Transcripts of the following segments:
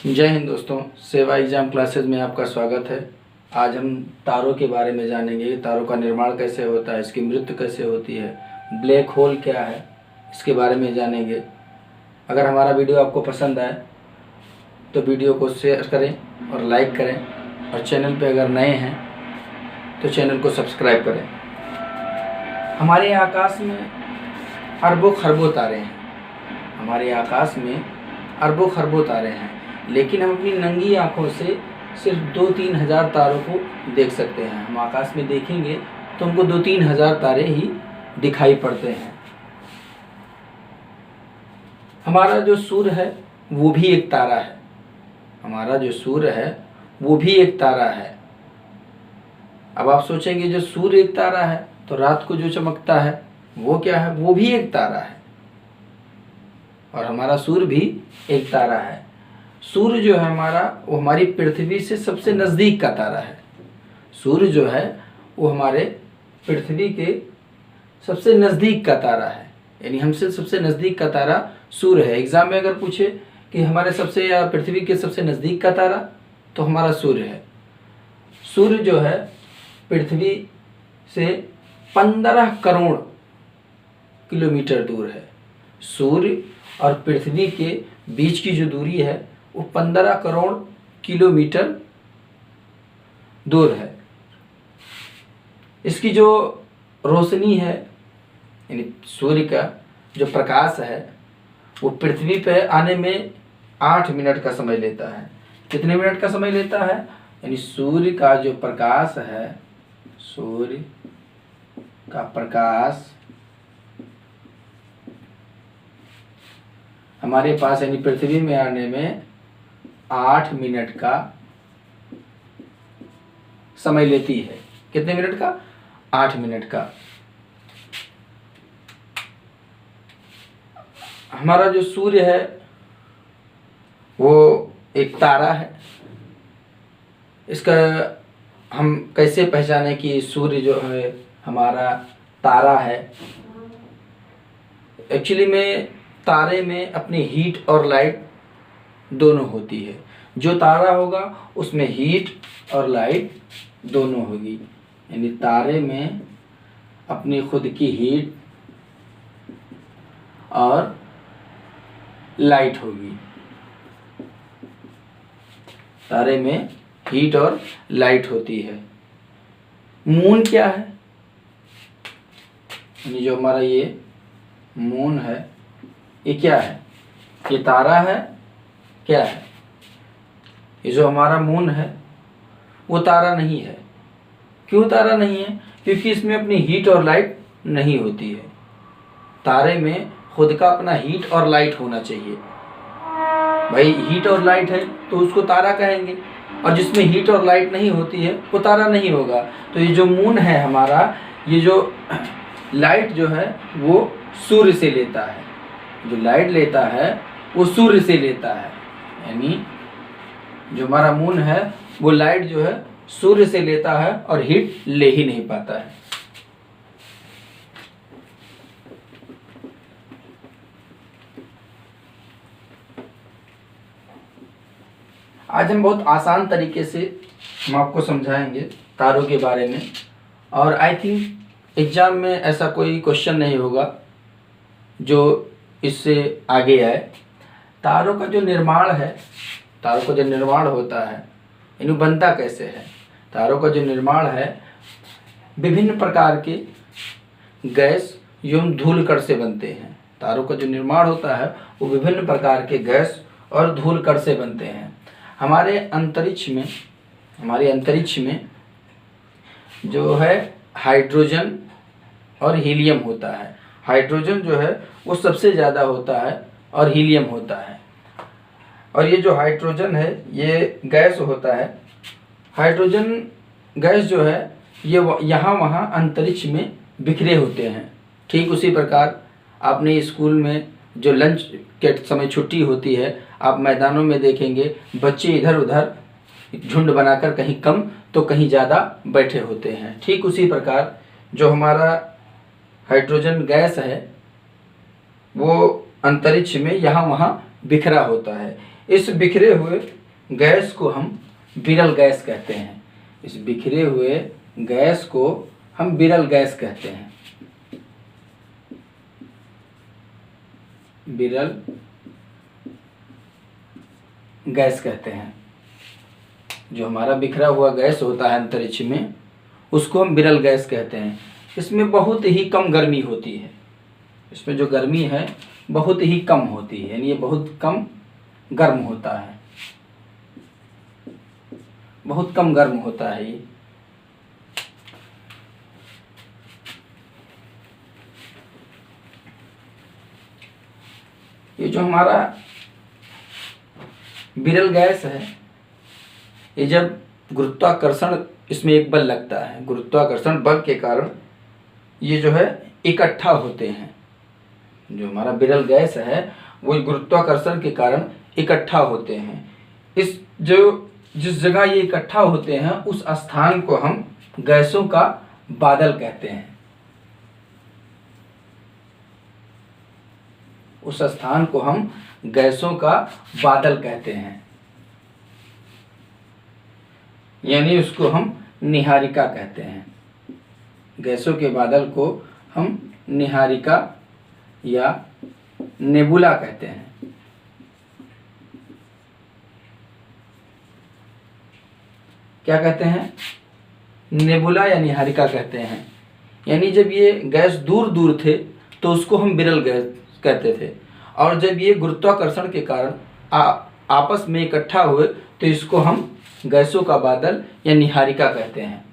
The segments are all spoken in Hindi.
जय हिंद दोस्तों, सेवा एग्जाम क्लासेस में आपका स्वागत है। आज हम तारों के बारे में जानेंगे। तारों का निर्माण कैसे होता है, इसकी मृत्यु कैसे होती है, ब्लैक होल क्या है, इसके बारे में जानेंगे। अगर हमारा वीडियो आपको पसंद आए तो वीडियो को शेयर करें और लाइक करें, और चैनल पे अगर नए हैं तो चैनल को सब्सक्राइब करें। हमारे आकाश में अरबों खरबों तारे हैं। हमारे आकाश में अरबों खरबों तारे हैं, लेकिन हम अपनी नंगी आँखों से सिर्फ 2-3 हज़ार तारों को देख सकते हैं। हम आकाश में देखेंगे तो हमको 2-3 हज़ार तारे ही दिखाई पड़ते हैं। हमारा जो सूर्य है वो भी एक तारा है। हमारा जो सूर्य है वो भी एक तारा है। अब आप सोचेंगे जो सूर्य एक तारा है तो रात को जो चमकता है वो क्या है? वो भी एक तारा है। और हमारा सूर्य भी एक तारा है। सूर्य जो है हमारा, वो हमारी पृथ्वी से सबसे नज़दीक का तारा है। सूर्य जो है वो हमारे पृथ्वी के सबसे नज़दीक का तारा है, यानी हमसे सबसे नज़दीक का तारा सूर्य है। एग्जाम में अगर पूछे कि हमारे सबसे या पृथ्वी के सबसे नज़दीक का तारा, तो हमारा सूर्य है। सूर्य जो है पृथ्वी से 15 करोड़ किलोमीटर दूर है। सूर्य और पृथ्वी के बीच की जो दूरी है वो 15 करोड़ किलोमीटर दूर है। इसकी जो रोशनी है, यानी सूर्य का जो प्रकाश है, वो पृथ्वी पे आने में 8 मिनट का समय लेता है। कितने मिनट का समय लेता है? यानी सूर्य का जो प्रकाश है, सूर्य का प्रकाश हमारे पास यानी पृथ्वी में आने में 8 मिनट का समय लेती है। कितने मिनट का? 8 मिनट का। हमारा जो सूर्य है वो एक तारा है। इसका हम कैसे पहचाने कि सूर्य जो है हमारा तारा है? एक्चुअली में तारे में अपनी हीट और लाइट दोनों होती है। जो तारा होगा उसमें हीट और लाइट दोनों होगी, यानी तारे में अपनी खुद की हीट और लाइट होगी। तारे में हीट और लाइट होती है। मून क्या है? यानी जो हमारा ये मून है, ये क्या है? ये तारा है? क्या है? ये जो हमारा मून है वो तारा नहीं है। क्यों तारा नहीं है? क्योंकि इसमें अपनी हीट और लाइट नहीं होती है। तारे में खुद का अपना हीट और लाइट होना चाहिए। भाई हीट और लाइट है तो उसको तारा कहेंगे, और जिसमें हीट और लाइट नहीं होती है वो तारा नहीं होगा। तो ये जो मून है हमारा, ये जो लाइट जो है वो सूर्य से लेता है। जो लाइट लेता है वो सूर्य से लेता है, यानी जो हमारा मून है वो लाइट जो है सूर्य से लेता है और हीट ले ही नहीं पाता है। आज हम बहुत आसान तरीके से हम आपको समझाएंगे तारों के बारे में, और आई थिंक एग्जाम में ऐसा कोई क्वेश्चन नहीं होगा जो इससे आगे आए। तारों का जो निर्माण है, तारों का जो निर्माण होता है, इन्हें बनता कैसे है? तारों का जो निर्माण है विभिन्न प्रकार के गैस एवं धूलकण से बनते हैं। तारों का जो निर्माण होता है वो विभिन्न प्रकार के गैस और धूलकण से बनते हैं। हमारे अंतरिक्ष में जो है हाइड्रोजन और हीलियम होता है। हाइड्रोजन जो है वो सबसे ज़्यादा होता है और हीलियम होता है। और ये जो हाइड्रोजन है ये गैस होता है। हाइड्रोजन गैस जो है ये यहाँ वहाँ अंतरिक्ष में बिखरे होते हैं। ठीक उसी प्रकार आपने स्कूल में जो लंच के समय छुट्टी होती है, आप मैदानों में देखेंगे बच्चे इधर उधर झुंड बनाकर कहीं कम तो कहीं ज़्यादा बैठे होते हैं। ठीक उसी प्रकार जो हमारा हाइड्रोजन गैस है वो अंतरिक्ष में यहाँ वहाँ बिखरा होता है। इस बिखरे हुए गैस को हम विरल गैस कहते हैं। इस बिखरे हुए गैस को हम विरल गैस कहते हैं। विरल गैस कहते हैं। जो हमारा बिखरा हुआ गैस होता है अंतरिक्ष में, उसको हम विरल गैस कहते हैं। इसमें बहुत ही कम गर्मी होती है। इसमें जो गर्मी है बहुत ही कम होती है, यानी ये बहुत कम गर्म होता है, बहुत कम गर्म होता है ये जो हमारा विरल गैस है, ये जब गुरुत्वाकर्षण इसमें एक बल लगता है, गुरुत्वाकर्षण बल के कारण ये जो है इकट्ठा होते हैं। जो हमारा विरल गैस है वो गुरुत्वाकर्षण के कारण इकट्ठा होते हैं। जिस जगह ये इकट्ठा होते हैं उस स्थान को हम गैसों का बादल कहते हैं। उस स्थान को हम गैसों का बादल कहते हैं, यानी उसको हम निहारिका कहते हैं। गैसों के बादल को हम निहारिका या नेबुला कहते हैं। क्या कहते हैं? नेबुला या निहारिका कहते हैं। यानी जब ये गैस दूर दूर थे तो उसको हम विरल गैस कहते थे, और जब ये गुरुत्वाकर्षण के कारण आपस में इकट्ठा हुए तो इसको हम गैसों का बादल या निहारिका कहते हैं।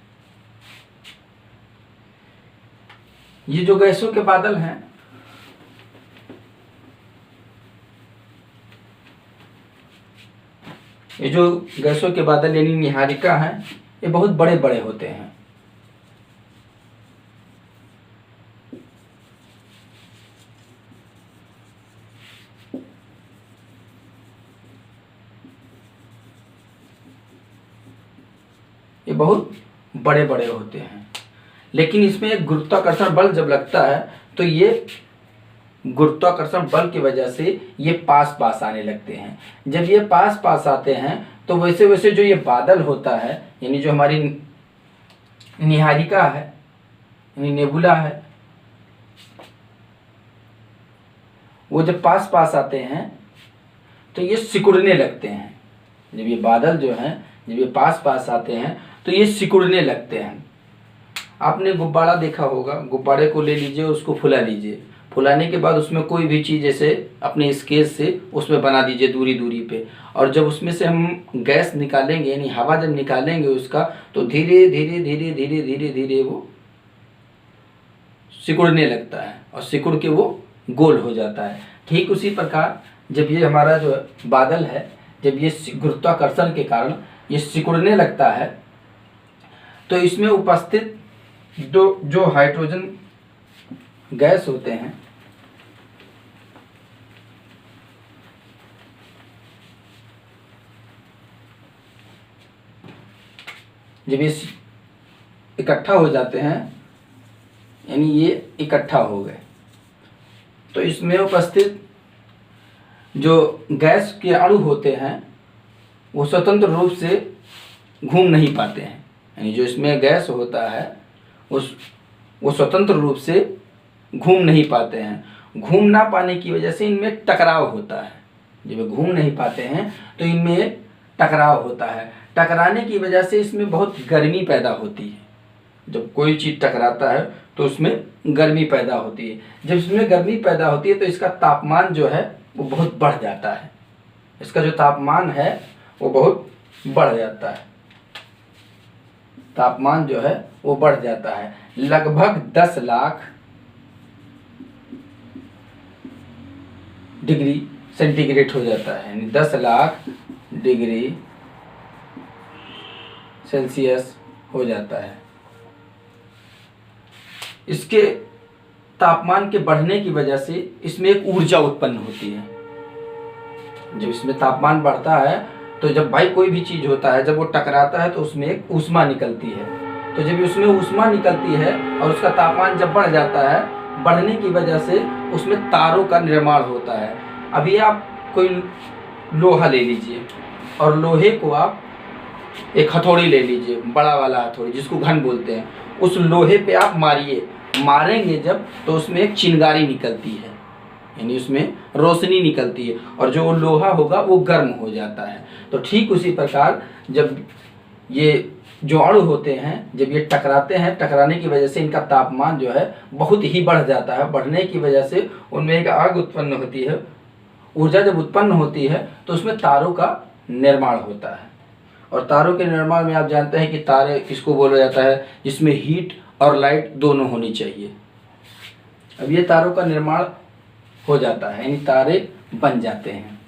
ये जो गैसों के बादल हैं, ये जो गैसों के बादल यानी निहारिका हैं, ये बहुत बड़े बड़े होते हैं। ये बहुत बड़े बड़े होते हैं, लेकिन इसमें एक गुरुत्वाकर्षण बल जब लगता है तो ये गुरुत्वाकर्षण बल की वजह से ये पास पास आने लगते हैं। जब ये पास पास आते हैं तो वैसे वैसे जो ये बादल होता है, यानी जो हमारी निहारिका है यानी नेबुला है, वो जब पास पास आते हैं तो ये सिकुड़ने लगते हैं। जब ये बादल जो हैं, जब ये पास पास आते हैं तो ये सिकुड़ने लगते हैं। आपने गुब्बारा देखा होगा, गुब्बारे को ले लीजिए, उसको फुला लीजिए, फुलाने के बाद उसमें कोई भी चीज़ जैसे अपने स्केच से उसमें बना दीजिए दूरी दूरी पे, और जब उसमें से हम गैस निकालेंगे यानी हवा जब निकालेंगे उसका, तो धीरे धीरे धीरे धीरे धीरे धीरे वो सिकुड़ने लगता है और सिकुड़ के वो गोल हो जाता है। ठीक उसी प्रकार जब ये हमारा जो बादल है, जब ये गुरुत्वाकर्षण के कारण ये सिकुड़ने लगता है तो इसमें उपस्थित जो हाइड्रोजन गैस होते हैं, जब ये इकट्ठा हो जाते हैं यानी ये इकट्ठा हो गए, तो इसमें उपस्थित जो गैस के अणु होते हैं वो स्वतंत्र रूप से घूम नहीं पाते हैं। यानी जो इसमें गैस होता है वो स्वतंत्र रूप से घूम नहीं पाते हैं। घूम ना पाने की वजह से इनमें टकराव होता है। जब ये घूम नहीं पाते हैं तो इनमें टकराव होता है। टकराने की वजह से इसमें बहुत गर्मी पैदा होती है। जब कोई चीज़ टकराता है तो उसमें गर्मी पैदा होती है। जब इसमें गर्मी पैदा होती है तो इसका तापमान जो है वो बहुत बढ़ जाता है। इसका जो तापमान है वो बहुत बढ़ जाता है। तापमान जो है वो बढ़ जाता है, लगभग 10 लाख डिग्री सेंटीग्रेड हो जाता है, यानी 10 लाख डिग्री सेल्सियस हो जाता है। इसके तापमान के बढ़ने की वजह से इसमें एक ऊर्जा उत्पन्न होती है। जब इसमें तापमान बढ़ता है तो जब भाई कोई भी चीज़ होता है, जब वो टकराता है तो उसमें एक ऊष्मा निकलती है। तो जब उसमें ऊष्मा निकलती है और उसका तापमान जब बढ़ जाता है, बढ़ने की वजह से उसमें तारों का निर्माण होता है। अभी आप कोई लोहा ले लीजिए और लोहे को आप एक हथौड़ी ले लीजिए, बड़ा वाला हथौड़ी जिसको घन बोलते हैं, उस लोहे पे आप मारिए। मारेंगे जब तो उसमें एक चिंगारी निकलती है, यानी उसमें रोशनी निकलती है और जो लोहा होगा वो गर्म हो जाता है। तो ठीक उसी प्रकार जब ये जो अणु होते हैं जब ये टकराते हैं, टकराने की वजह से इनका तापमान जो है बहुत ही बढ़ जाता है। बढ़ने की वजह से उनमें एक आग उत्पन्न होती है। ऊर्जा जब उत्पन्न होती है तो उसमें तारों का निर्माण होता है। और तारों के निर्माण में आप जानते हैं कि तारे किसको बोला जाता है, जिसमें हीट और लाइट दोनों होनी चाहिए। अब ये तारों का निर्माण हो जाता है, यानी तारे बन जाते हैं।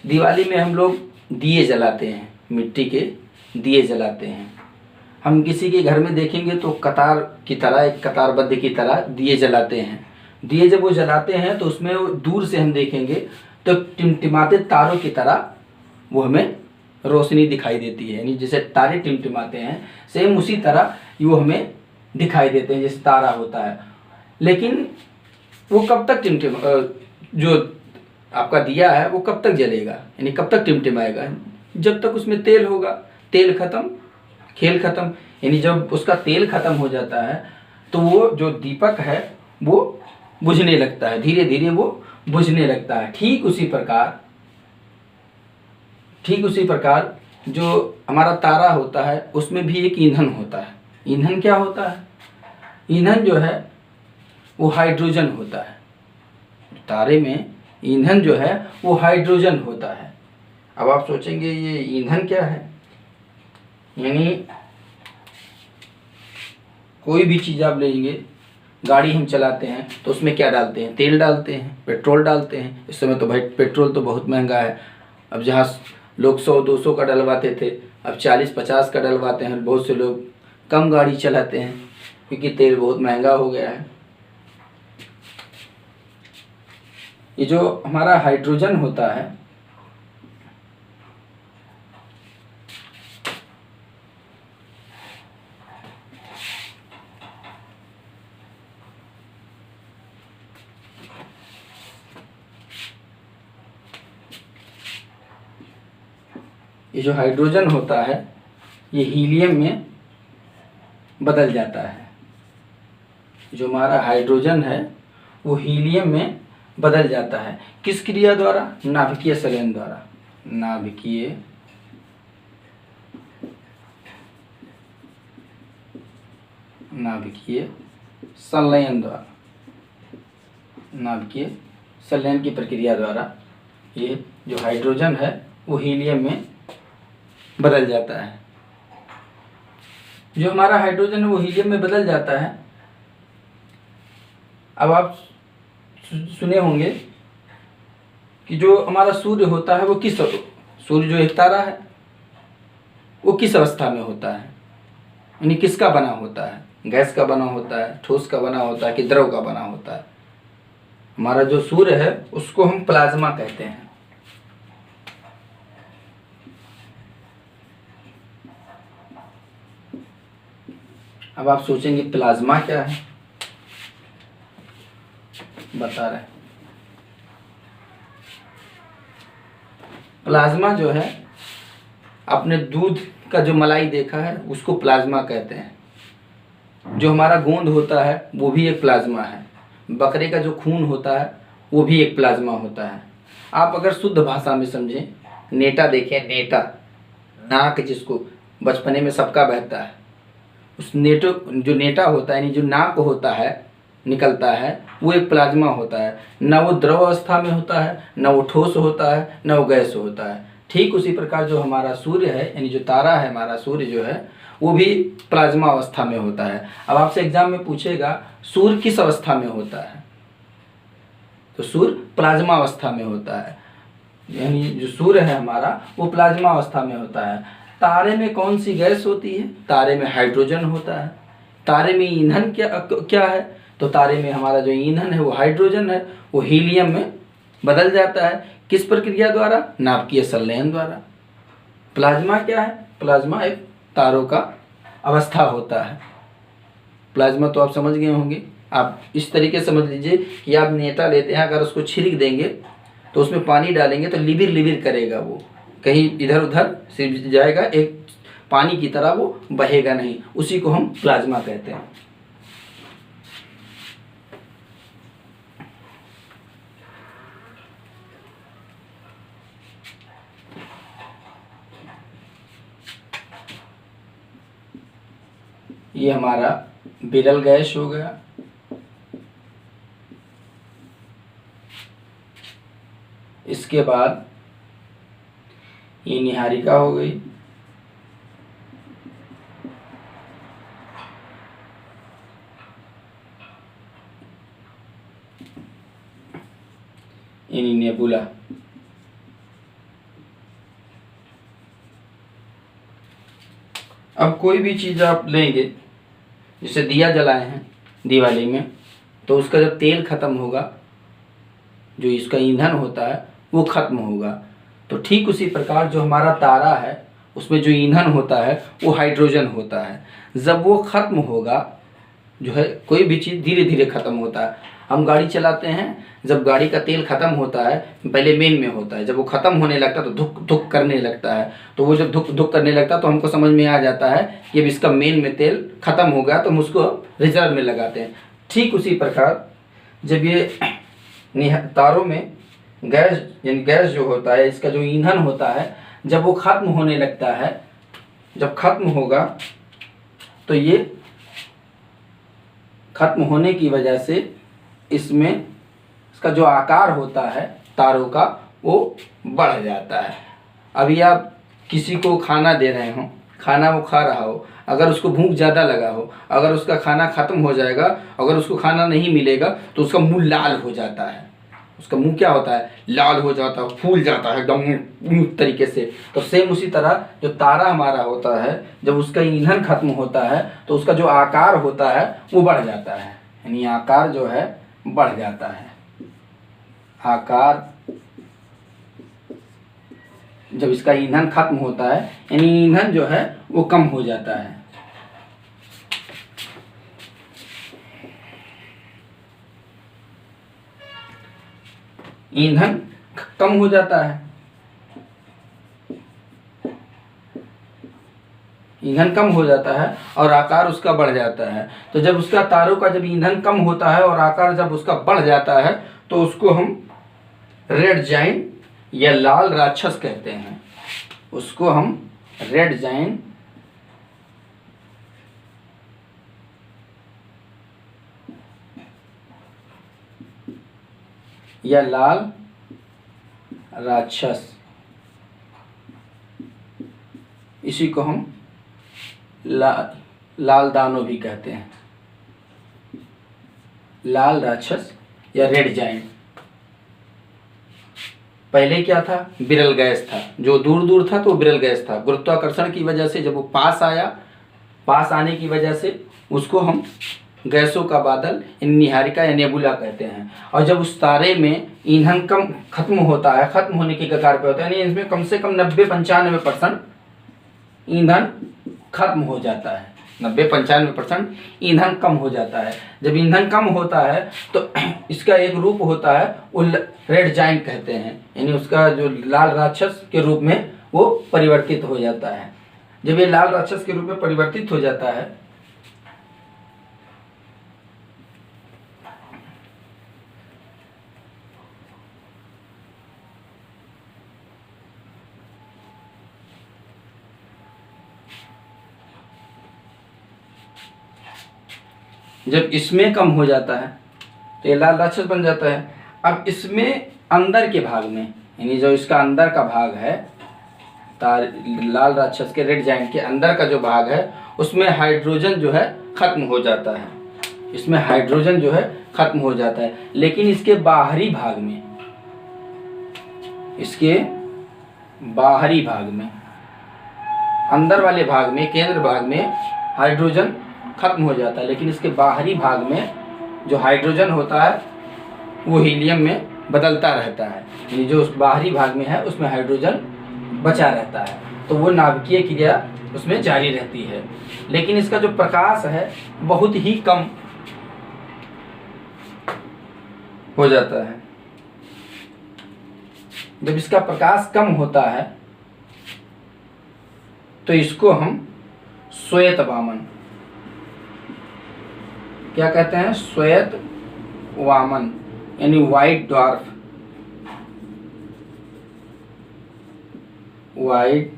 दिवाली में हम लोग दिए जलाते हैं, मिट्टी के दिए जलाते हैं। हम किसी के घर में देखेंगे तो कतार की तरह, एक कतारबद्ध की तरह दिए जलाते हैं। दिए जब वो जलाते हैं तो उसमें दूर से हम देखेंगे तो टिमटिमाते तारों की तरह वो हमें रोशनी दिखाई देती है, यानी जैसे तारे टिमटिमाते हैं सेम उसी तरह वो हमें दिखाई देते हैं जैसे तारा होता है। लेकिन वो कब तक जो आपका दिया है वो कब तक जलेगा, यानी कब तक टिमटिमाएगा, जब तक उसमें तेल होगा। तेल खत्म खेल खत्म, यानी जब उसका तेल खत्म हो जाता है तो वो जो दीपक है वो बुझने लगता है, धीरे धीरे वो बुझने लगता है। ठीक उसी प्रकार जो हमारा तारा होता है उसमें भी एक ईंधन होता है। ईंधन क्या होता है? ईंधन जो है वो हाइड्रोजन होता है। तारे में ईंधन जो है वो हाइड्रोजन होता है। अब आप सोचेंगे ये ईंधन क्या है, यानी कोई भी चीज़ आप लेंगे, गाड़ी हम चलाते हैं तो उसमें क्या डालते हैं? तेल डालते हैं, पेट्रोल डालते हैं। इस समय तो भाई पेट्रोल तो बहुत महंगा है। अब जहाँ लोग 100-200 का डलवाते थे अब 40-50 का डलवाते हैं। बहुत से लोग कम गाड़ी चलाते हैं क्योंकि तेल बहुत महंगा हो गया है। ये जो हमारा हाइड्रोजन होता है ये हीलियम में बदल जाता है। जो हमारा हाइड्रोजन है वो हीलियम में बदल जाता है। किस क्रिया द्वारा? नाभिकीय संलयन द्वारा। नाभिकीय संलयन द्वारा, नाभिकीय संलयन की प्रक्रिया द्वारा ये जो हाइड्रोजन है वो हीलियम में बदल जाता है। जो हमारा हाइड्रोजन है वो हीलियम में बदल जाता है। अब आप सुने होंगे कि जो हमारा सूर्य होता है वो सूर्य जो एक तारा है वो किस अवस्था में होता है, यानी किसका बना होता है? गैस का बना होता है, ठोस का बना होता है कि द्रव का बना होता है? हमारा जो सूर्य है उसको हम प्लाज्मा कहते हैं। अब आप सोचेंगे प्लाज्मा क्या है, बता रहे हैं। प्लाज्मा जो है, आपने दूध का जो मलाई देखा है उसको प्लाज्मा कहते हैं। जो हमारा गोंद होता है वो भी एक प्लाज्मा है। बकरे का जो खून होता है वो भी एक प्लाज्मा होता है। आप अगर शुद्ध भाषा में समझें, नेटा देखें, नेटा नाक जिसको बचपने में सबका बहता है, उस जो नेटा होता है यानी जो नाक होता है निकलता है वो एक प्लाज्मा होता है। न वो द्रव अवस्था में होता है, न वो ठोस होता है, न वो गैस होता है। ठीक उसी प्रकार जो हमारा सूर्य है यानी जो तारा है हमारा सूर्य जो है वो भी प्लाज्मा अवस्था में होता है। अब आपसे एग्जाम में पूछेगा सूर्य किस अवस्था में होता है, तो सूर्य प्लाज्मा अवस्था में होता है, यानी जो सूर्य है हमारा वो प्लाज्मा अवस्था में होता है। तारे में कौन सी गैस होती है? तारे में हाइड्रोजन होता है। तारे में ईंधन क्या है? तो तारे में हमारा जो ईंधन है वो हाइड्रोजन है, वो हीलियम में बदल जाता है। किस प्रक्रिया द्वारा? नाभिकीय संलयन द्वारा। प्लाज्मा क्या है? प्लाज्मा एक तारों का अवस्था होता है। प्लाज्मा तो आप समझ गए होंगे। आप इस तरीके से समझ लीजिए कि आप नेटा लेते हैं, अगर उसको छिड़क देंगे तो उसमें पानी डालेंगे तो लिबिर लिबिर करेगा, वो कहीं इधर उधर से जाएगा, एक पानी की तरह वो बहेगा नहीं। उसी को हम प्लाज्मा कहते हैं। ये हमारा विरल गैस हो गया। इसके बाद ये निहारिका हो गई। ये नेबुला। अब कोई भी चीज़ आप लेंगे, जैसे दिया जलाए हैं दिवाली में, तो उसका जब तेल खत्म होगा, जो इसका ईंधन होता है वो खत्म होगा। तो ठीक उसी प्रकार जो हमारा तारा है उसमें जो ईंधन होता है वो हाइड्रोजन होता है। जब वो खत्म होगा, जो है कोई भी चीज़ धीरे धीरे खत्म होता है। हम गाड़ी चलाते हैं, जब गाड़ी का तेल खत्म होता है, पहले मेन में होता है, जब वो खत्म होने लगता है तो धुक धुक करने लगता है। तो वो जब धुक धुक करने लगता है तो हमको समझ में आ जाता है कि अब इसका मेन में तेल खत्म हो गया, तो हम उसको रिजर्व में लगाते हैं। ठीक उसी प्रकार जब ये तारों में गैस, यानी गैस जो होता है, इसका जो ईंधन होता है, जब वो खत्म होने लगता है, जब खत्म होगा तो ये खत्म होने की वजह से इसमें इसका जो आकार होता है तारों का वो बढ़ जाता है। अभी आप किसी को खाना दे रहे हो, खाना वो खा रहा हो, अगर उसको भूख ज़्यादा लगा हो, अगर उसका खाना ख़त्म हो जाएगा, अगर उसको खाना नहीं मिलेगा तो उसका मुंह लाल हो जाता है। उसका मुंह क्या होता है? लाल हो जाता है, फूल जाता है एकदम तरीके से। तो सेम उसी तरह जो तारा हमारा होता है, जब उसका ईंधन खत्म होता है तो उसका जो आकार होता है वो बढ़ जाता है, यानी आकार जो है बढ़ जाता है। आकार जब इसका ईंधन खत्म होता है, यानी ईंधन जो है वो कम हो जाता है। ईंधन कम हो जाता है, ईंधन कम हो जाता है और आकार उसका बढ़ जाता है। तो जब उसका तारों का जब ईंधन कम होता है और आकार जब उसका बढ़ जाता है तो उसको हम रेड जाइंट या लाल राक्षस कहते हैं। उसको हम रेड जाइंट या लाल राक्षस, इसी को हम लाल दानो भी कहते हैं। लाल राक्षस या रेड जाइंट। पहले क्या था? विरल गैस था, जो दूर दूर था तो विरल गैस था। गुरुत्वाकर्षण की वजह से जब वो पास आया, पास आने की वजह से उसको हम गैसों का बादल, निहारिका या नेबुला कहते हैं। और जब उस तारे में ईंधन कम खत्म होता है, खत्म होने की कगार पे होता है, यानी इसमें कम से कम 90-95% ईंधन खत्म हो जाता है। 90-95% ईंधन कम हो जाता है। जब ईंधन कम होता है तो इसका एक रूप होता है, वो रेड जाइंट कहते हैं, यानी उसका जो लाल राक्षस के रूप में वो परिवर्तित हो जाता है। जब ये लाल राक्षस के रूप में परिवर्तित हो जाता है जब इसमें कम हो जाता है तो ये लाल राक्षस बन जाता है। अब इसमें अंदर के भाग में, यानी जो इसका अंदर का भाग है, लाल राक्षस के रेड जाइंट के अंदर का जो भाग है, उसमें हाइड्रोजन जो है खत्म हो जाता है। इसमें हाइड्रोजन जो है खत्म हो जाता है। लेकिन इसके बाहरी भाग में, इसके बाहरी भाग में, अंदर वाले भाग में, केंद्र भाग में हाइड्रोजन खत्म हो जाता है। लेकिन इसके बाहरी भाग में जो हाइड्रोजन होता है वो हीलियम में बदलता रहता है, यानी जो उस बाहरी भाग में है उसमें हाइड्रोजन बचा रहता है। तो वो नाभिकीय क्रिया उसमें जारी रहती है। लेकिन इसका जो प्रकाश है बहुत ही कम हो जाता है। जब इसका प्रकाश कम होता है तो इसको हम श्वेत वामन क्या कहते हैं, श्वेत वामन यानी व्हाइट ड्वार्फ, व्हाइट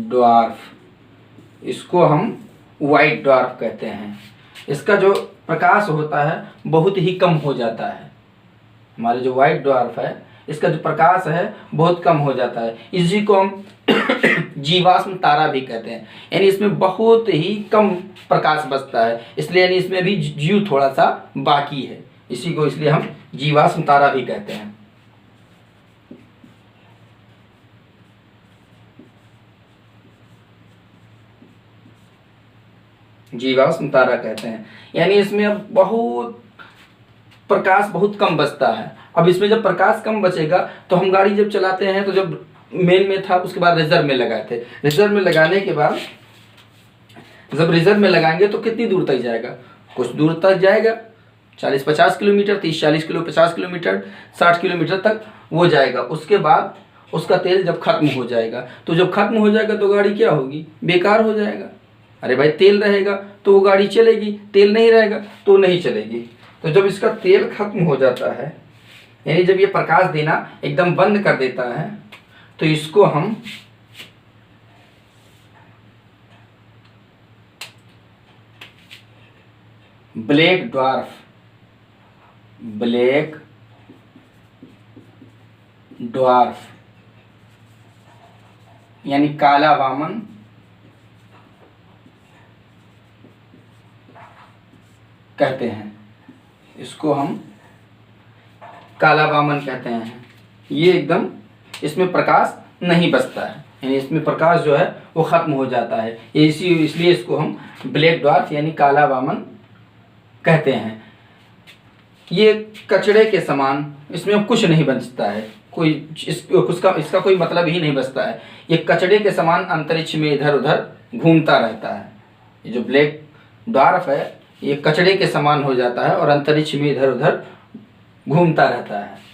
ड्वार्फ, इसको हम व्हाइट ड्वार्फ कहते हैं। इसका जो प्रकाश होता है बहुत ही कम हो जाता है। हमारे जो व्हाइट ड्वार्फ है इसका जो प्रकाश है बहुत कम हो जाता है। इसी को हम जीवाश्म तारा भी कहते हैं, यानी इसमें बहुत ही कम प्रकाश बचता है, इसलिए यानी इसमें भी जीव थोड़ा सा बाकी है। इसी को इसलिए हम जीवाश्म तारा भी कहते हैं। जीवाश्म तारा कहते हैं, यानी इसमें अब बहुत प्रकाश बहुत कम बचता है। अब इसमें जब प्रकाश कम बचेगा तो हम गाड़ी जब चलाते हैं, तो जब मेन में था उसके बाद रिजर्व में लगाए थे, रिजर्व में लगाने के बाद जब रिजर्व में लगाएंगे तो कितनी दूर तक जाएगा, कुछ दूर तक जाएगा, 40-50 किलोमीटर, 30-40 किलोमीटर, 60 किलोमीटर तक वो जाएगा। उसके बाद उसका तेल जब खत्म हो जाएगा, तो जब खत्म हो जाएगा तो गाड़ी क्या होगी, बेकार हो जाएगा। अरे भाई तेल रहेगा तो वो गाड़ी चलेगी, तेल नहीं रहेगा तो नहीं चलेगी। तो जब इसका तेल खत्म हो जाता है, यानी जब ये प्रकाश देना एकदम बंद कर देता है, तो इसको हम ब्लैक ड्वार्फ, ब्लैक ड्वार्फ यानी काला वामन कहते हैं। इसको हम काला वामन कहते हैं। ये एकदम इसमें प्रकाश नहीं बचता है, यानी इसमें प्रकाश जो है वो खत्म हो जाता है, इसलिए इसको हम ब्लैक ड्वार्फ यानी काला वामन कहते हैं। ये कचड़े के समान, इसमें कुछ नहीं बचता है, कोई इसका कोई मतलब ही नहीं बचता है। ये कचड़े के समान अंतरिक्ष में इधर उधर घूमता रहता है। ये जो ब्लैक ड्वार्फ है ये कचड़े के समान हो जाता है और अंतरिक्ष में इधर उधर घूमता रहता है।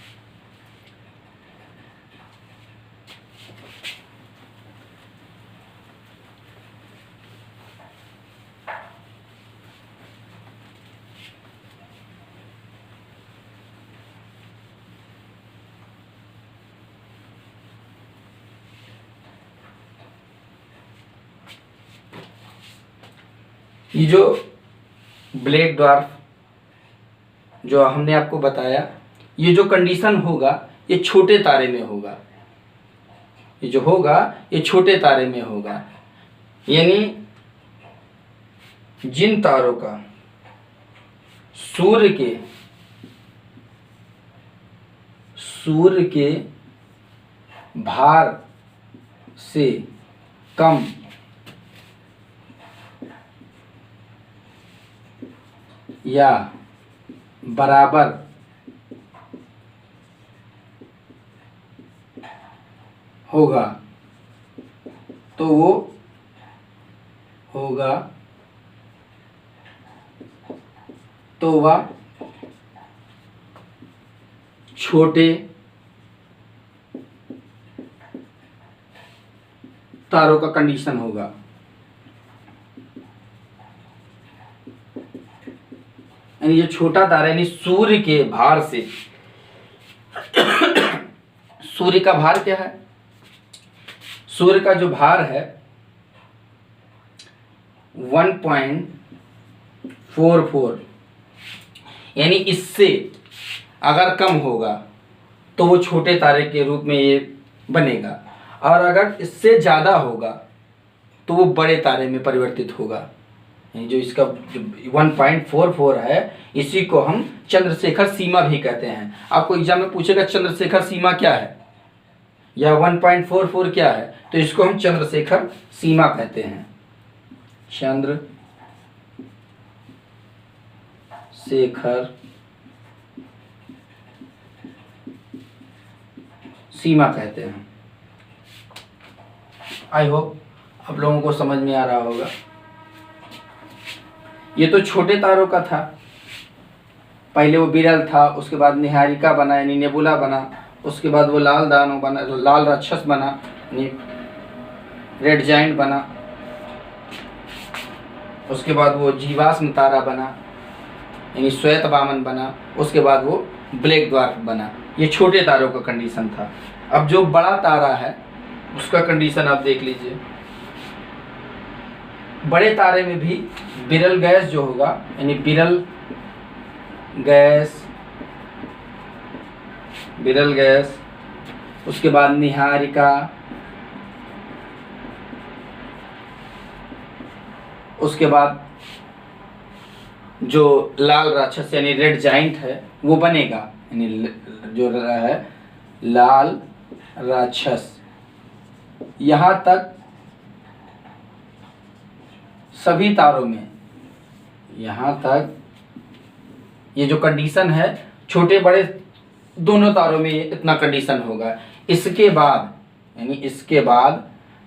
ये जो ब्लैक ड्वार्फ जो हमने आपको बताया, ये जो कंडीशन होगा ये छोटे तारे में होगा, ये जो होगा ये छोटे तारे में होगा। यानी जिन तारों का सूर्य के भार से कम या बराबर होगा तो वो होगा तो वह छोटे तारों का कंडीशन होगा। यानी जो छोटा तारा यानी सूर्य के भार से सूर्य का भार क्या है, सूर्य का जो भार है 1.44, यानी इससे अगर कम होगा तो वो छोटे तारे के रूप में ये बनेगा, और अगर इससे ज़्यादा होगा तो वो बड़े तारे में परिवर्तित होगा। यानी जो इसका जो 1.44 है इसी को हम चंद्रशेखर सीमा भी कहते हैं। आपको एग्जाम में पूछेगा चंद्रशेखर सीमा क्या है या 1.44 क्या है, तो इसको हम चंद्रशेखर सीमा कहते हैं। चंद्रशेखर सीमा कहते हैं। आई होप आप लोगों को समझ में आ रहा होगा। ये तो छोटे तारों का था। पहले वो बिरल था, उसके बाद निहारिका बना यानी नेबुला बना, उसके बाद वो लाल दानव बना, लाल राक्षस बना यानी रेड जाइंट बना, उसके बाद वो जीवाश्म तारा बना यानी श्वेत वामन बना, उसके बाद वो ब्लैक ड्वार्फ बना। ये छोटे तारों का कंडीशन था। अब जो बड़ा तारा है उसका कंडीशन आप देख लीजिए। बड़े तारे में भी बिरल गैस जो होगा यानी बिरल गैस, उसके बाद निहारिका, उसके बाद जो लाल राक्षस यानी रेड जाइंट है वो बनेगा यानी जो है लाल राक्षस। यहाँ तक सभी तारों में, यहाँ तक ये जो कंडीशन है छोटे बड़े दोनों तारों में इतना कंडीशन होगा। इसके बाद यानी इसके बाद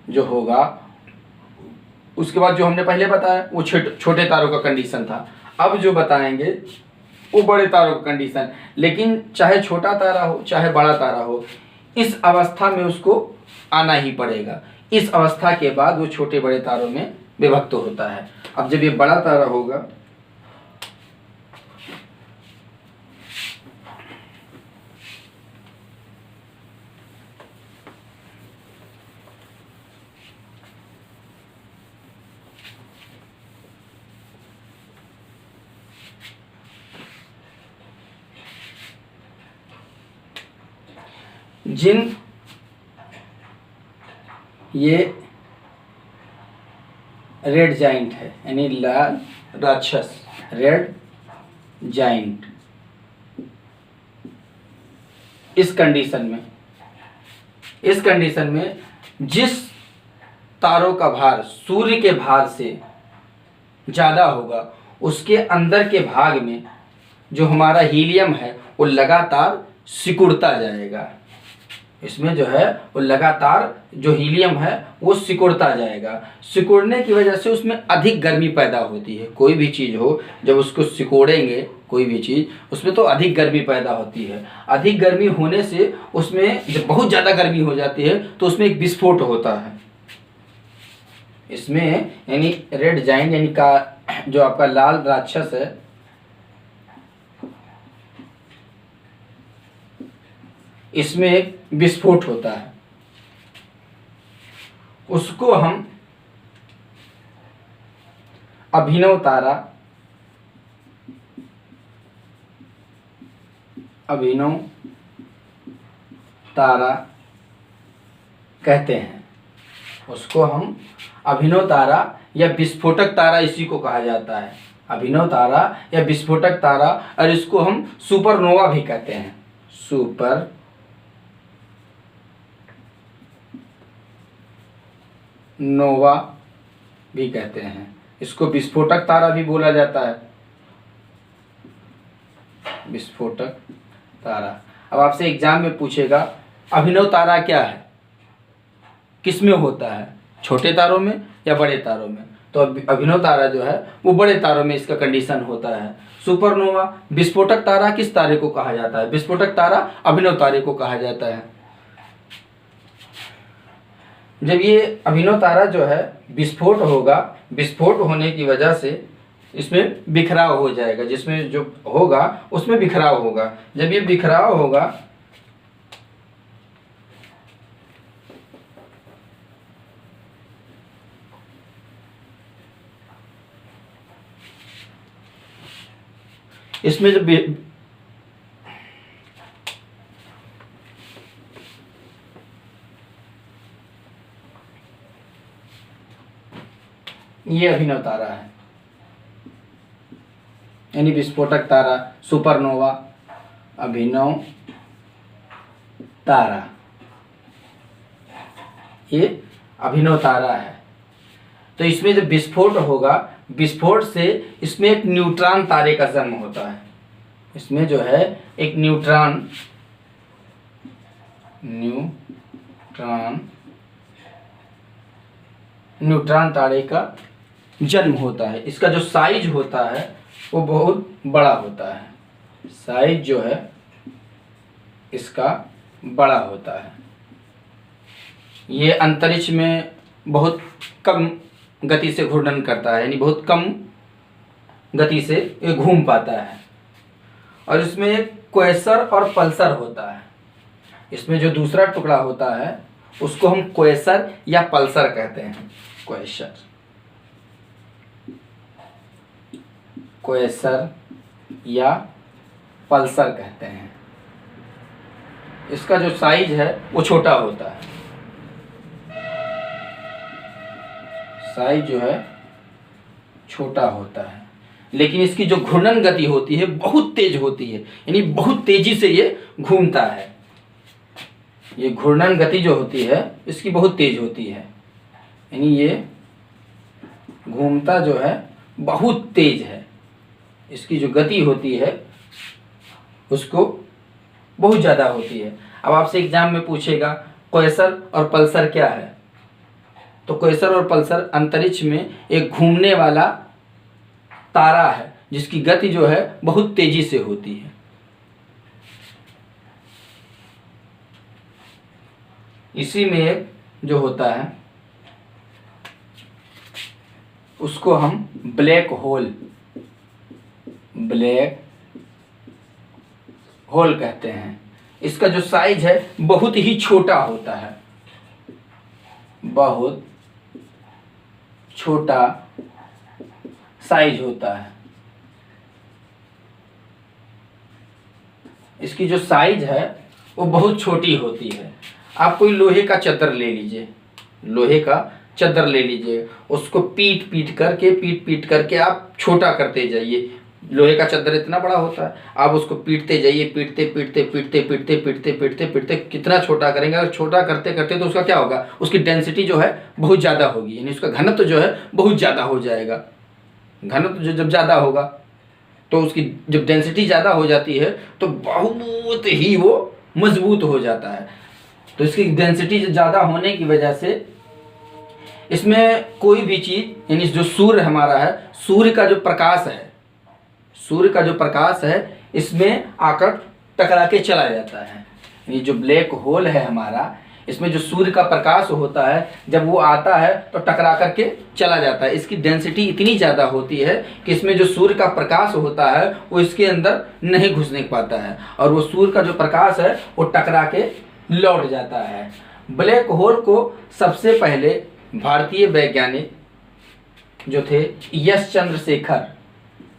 जो होगा, उसके बाद जो हमने पहले बताया वो छोटे तारों का कंडीशन था। अब जो बताएंगे वो बड़े तारों का कंडीशन। लेकिन चाहे छोटा तारा हो चाहे बड़ा तारा हो, इस अवस्था में उसको आना ही पड़ेगा। इस अवस्था के बाद वो छोटे बड़े तारों में विभक्त होता है। अब जब ये बड़ा तारा होगा, जिन ये रेड जाइंट है यानी लाल राक्षस, रेड जाइंट, इस कंडीशन में जिस तारों का भार सूर्य के भार से ज़्यादा होगा, उसके अंदर के भाग में जो हमारा हीलियम है वो लगातार सिकुड़ता जाएगा। इसमें जो है वो लगातार जो हीलियम है वो सिकुड़ता जाएगा। सिकुड़ने की वजह से उसमें अधिक गर्मी पैदा होती है। कोई भी चीज़ हो, जब उसको सिकोड़ेंगे कोई भी चीज़, उसमें तो अधिक गर्मी पैदा होती है। अधिक गर्मी होने से उसमें जब बहुत ज़्यादा गर्मी हो जाती है तो उसमें एक विस्फोट होता है। इसमें यानी रेड जाइंट यानी का जो आपका लाल राक्षस है, इसमें एक विस्फोट होता है। उसको हम अभिनव तारा कहते हैं। उसको हम अभिनव तारा या विस्फोटक तारा इसी को कहा जाता है। अभिनव तारा या विस्फोटक तारा, और इसको हम सुपरनोवा भी कहते हैं। सुपर नोवा भी कहते हैं। इसको विस्फोटक तारा भी बोला जाता है, विस्फोटक तारा। अब आपसे एग्जाम में पूछेगा अभिनव तारा क्या है, किस में होता है, छोटे तारों में या बड़े तारों में? तो अभिनव तारा जो है वो बड़े तारों में इसका कंडीशन होता है। सुपरनोवा विस्फोटक तारा किस तारे को कहा जाता है? विस्फोटक तारा अभिनव तारे को कहा जाता है। जब ये अभिनव तारा जो है विस्फोट होगा, विस्फोट होने की वजह से इसमें बिखराव हो जाएगा, जिसमें जो होगा उसमें बिखराव होगा। जब ये बिखराव होगा इसमें जब ये अभिनव तारा है यानी विस्फोटक तारा, सुपरनोवा, अभिनव तारा, ये अभिनव तारा है। तो इसमें जब विस्फोट होगा, विस्फोट से इसमें एक न्यूट्रॉन तारे का जन्म होता है। इसमें जो है एक न्यूट्रॉन तारे का जन्म होता है। इसका जो साइज होता है वो बहुत बड़ा होता है। साइज जो है इसका बड़ा होता है। ये अंतरिक्ष में बहुत कम गति से घूर्णन करता है, यानी बहुत कम गति से ये घूम पाता है। और इसमें एक क्वेसर और पल्सर होता है। इसमें जो दूसरा टुकड़ा होता है उसको हम क्वेसर या पल्सर कहते हैं। क्वेसर या पल्सर कहते हैं। इसका जो साइज है वो छोटा होता है। साइज जो है छोटा होता है, लेकिन इसकी जो घूर्णन गति होती है बहुत तेज होती है, यानी बहुत तेजी से ये घूमता है। ये घूर्णन गति जो होती है इसकी बहुत तेज होती है, यानी ये घूमता जो है बहुत तेज है। इसकी जो गति होती है उसको बहुत ज़्यादा होती है। अब आपसे एग्जाम में पूछेगा क्वेसर और पल्सर क्या है, तो क्वेसर और पल्सर अंतरिक्ष में एक घूमने वाला तारा है जिसकी गति जो है बहुत तेजी से होती है। इसी में एक जो होता है उसको हम ब्लैक होल कहते हैं। इसका जो साइज है बहुत ही छोटा होता है, बहुत छोटा साइज होता है। इसकी जो साइज है वो बहुत छोटी होती है। आप कोई लोहे का चद्दर ले लीजिए, लोहे का चद्दर ले लीजिए, उसको पीट पीट करके आप छोटा करते जाइए। लोहे का चद्दर इतना बड़ा होता है, आप उसको पीटते जाइए, पीटते कितना छोटा करेंगे। अगर छोटा करते करते तो उसका क्या होगा, उसकी डेंसिटी जो है बहुत ज़्यादा होगी, यानी उसका घनत्व जो है बहुत ज़्यादा हो जाएगा। घनत्व जो जब ज़्यादा होगा तो उसकी जब डेंसिटी ज़्यादा हो जाती है तो बहुत ही वो मजबूत हो जाता है। तो इसकी डेंसिटी ज़्यादा होने की वजह से इसमें कोई भी चीज़, यानी जो सूर्य हमारा है, सूर्य का जो प्रकाश है इसमें आकर टकरा के चला जाता है। ये जो ब्लैक होल है हमारा, इसमें जो सूर्य का प्रकाश होता है जब वो आता है तो टकरा करके चला जाता है। इसकी डेंसिटी इतनी ज़्यादा होती है कि इसमें जो सूर्य का प्रकाश होता है वो इसके अंदर नहीं घुसने पाता है, और वो सूर्य का जो प्रकाश है वो टकरा के लौट जाता है। ब्लैक होल को सबसे पहले भारतीय वैज्ञानिक जो थे एस चंद्रशेखर,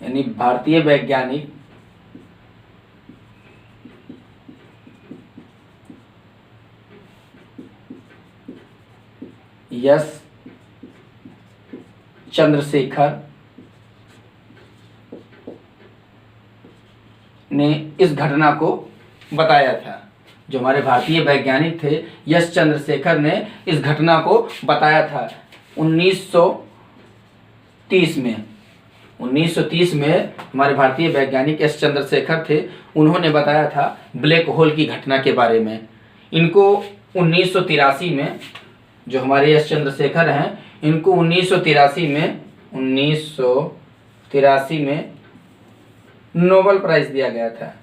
यानी भारतीय वैज्ञानिक एस चंद्रशेखर ने इस घटना को बताया था। जो हमारे भारतीय वैज्ञानिक थे एस चंद्रशेखर ने इस घटना को बताया था 1930 में। 1930 में हमारे भारतीय वैज्ञानिक एस चंद्रशेखर थे, उन्होंने बताया था ब्लैक होल की घटना के बारे में। इनको 1983 में, जो हमारे एस चंद्रशेखर हैं, इनको 1983 में नोबेल प्राइज दिया गया था।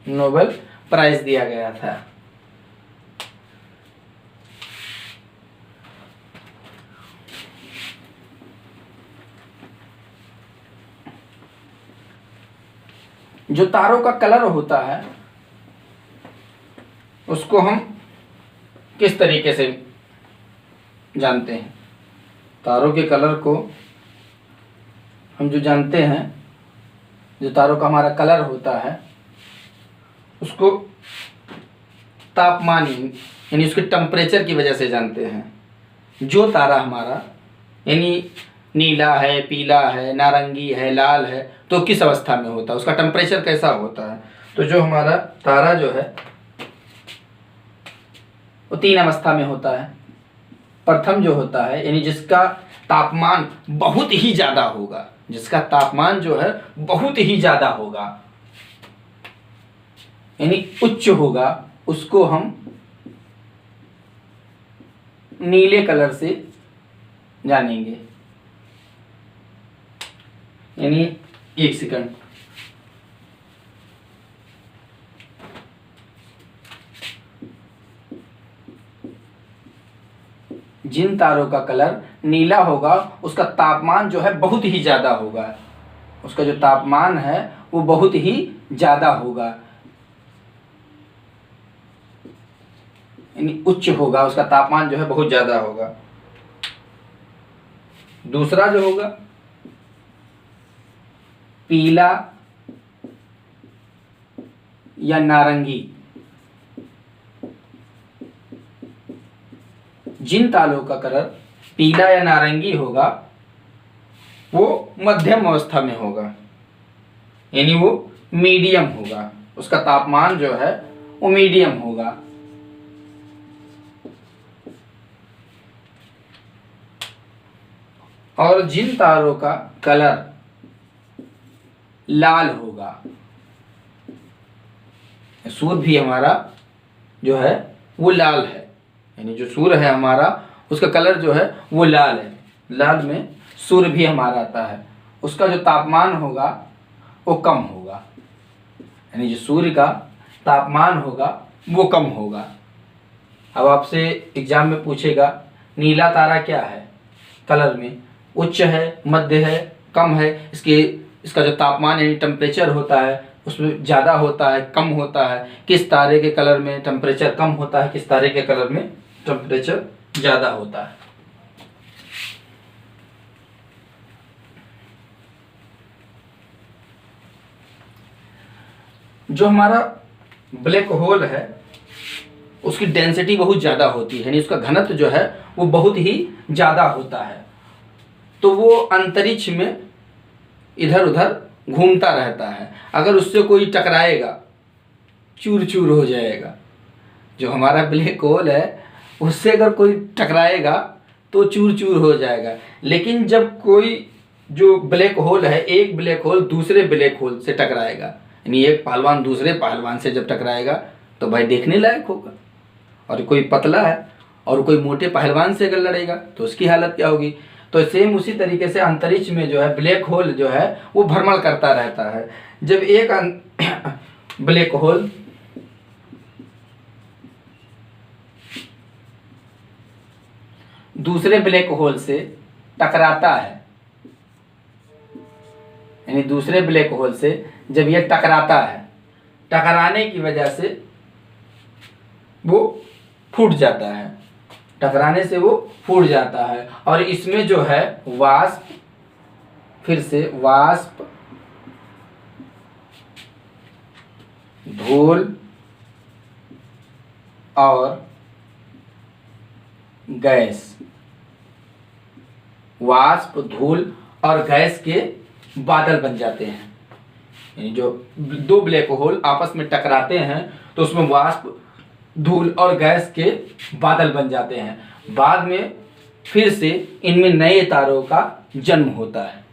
नोबेल प्राइज दिया गया था। जो तारों का कलर होता है उसको हम किस तरीके से जानते हैं? तारों के कलर को हम जो जानते हैं, जो तारों का हमारा कलर होता है उसको तापमान यानी उसके टेम्परेचर की वजह से जानते हैं। जो तारा हमारा यानी नीला है, पीला है, नारंगी है, लाल है, तो किस अवस्था में होता है, उसका टेम्परेचर कैसा होता है? तो जो हमारा तारा जो है वो 3 अवस्था में होता है। प्रथम जो होता है यानी जिसका तापमान बहुत ही ज़्यादा होगा, जिसका तापमान जो है बहुत ही ज़्यादा होगा यानी उच्च होगा, उसको हम नीले कलर से जानेंगे। यानी एक सेकंड। जिन तारों का कलर नीला होगा उसका तापमान जो है बहुत ही ज़्यादा होगा, उसका जो तापमान है वो बहुत ही ज़्यादा होगा, यानी उच्च होगा, उसका तापमान जो है बहुत ज़्यादा होगा। दूसरा जो होगा पीला या नारंगी, जिन तारों का कलर पीला या नारंगी होगा वो मध्यम अवस्था में होगा, यानी वो मीडियम होगा, उसका तापमान जो है वो मीडियम होगा। और जिन तारों का कलर लाल होगा, सूर्य भी हमारा जो है वो लाल है, यानी जो सूर्य है हमारा उसका कलर जो है वो लाल है, लाल में सूर्य भी हमारा आता है, उसका जो तापमान होगा वो कम होगा, यानी जो सूर्य का तापमान होगा वो कम होगा। अब आपसे एग्जाम में पूछेगा नीला तारा क्या है कलर में, उच्च है, मध्य है, कम है, इसका जो तापमान यानी टेम्परेचर होता है उसमें ज़्यादा होता है, कम होता है, किस तारे के कलर में टेम्परेचर कम होता है, किस तारे के कलर में टेम्परेचर ज़्यादा होता है। जो हमारा ब्लैक होल है उसकी डेंसिटी बहुत ज़्यादा होती है, यानी उसका घनत्व जो है वो बहुत ही ज़्यादा होता है, तो वो अंतरिक्ष में इधर उधर घूमता रहता है, अगर उससे कोई टकराएगा चूर चूर हो जाएगा। जो हमारा ब्लैक होल है उससे अगर कोई टकराएगा तो चूर चूर हो जाएगा, लेकिन जब कोई जो ब्लैक होल है, एक ब्लैक होल दूसरे ब्लैक होल से टकराएगा, यानी एक पहलवान दूसरे पहलवान से जब टकराएगा तो भाई देखने लायक होगा। और कोई पतला है और कोई मोटे पहलवान से अगर लड़ेगा तो उसकी हालत क्या होगी। तो सेम उसी तरीके से अंतरिक्ष में जो है ब्लैक होल जो है वो भ्रमण करता रहता है। जब एक ब्लैक होल दूसरे ब्लैक होल से टकराता है, यानी दूसरे ब्लैक होल से जब यह टकराता है, टकराने की वजह से वो फूट जाता है, टकराने से वो फूट जाता है, और इसमें जो है वाष्प, फिर से वाष्प, धूल और गैस, वाष्प, धूल और गैस के बादल बन जाते हैं। यानी जो दो ब्लैक होल आपस में टकराते हैं तो उसमें वाष्प, धूल और गैस के बादल बन जाते हैं। बाद में फिर से इनमें नए तारों का जन्म होता है,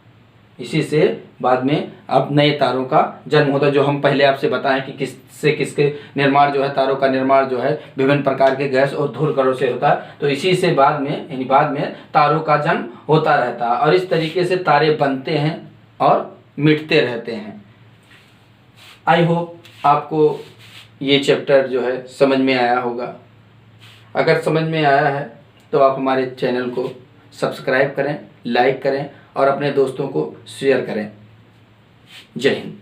इसी से बाद में अब नए तारों का जन्म होता है। जो हम पहले आपसे बताएं कि किससे किसके निर्माण जो है, तारों का निर्माण जो है विभिन्न प्रकार के गैस और धूल कणों से होता है, तो इसी से बाद में यानी बाद में तारों का जन्म होता रहता है, और इस तरीके से तारे बनते हैं और मिटते रहते हैं। आई होप आपको ये चैप्टर जो है समझ में आया होगा। अगर समझ में आया है तो आप हमारे चैनल को सब्सक्राइब करें, लाइक करें और अपने दोस्तों को शेयर करें। जय हिंद।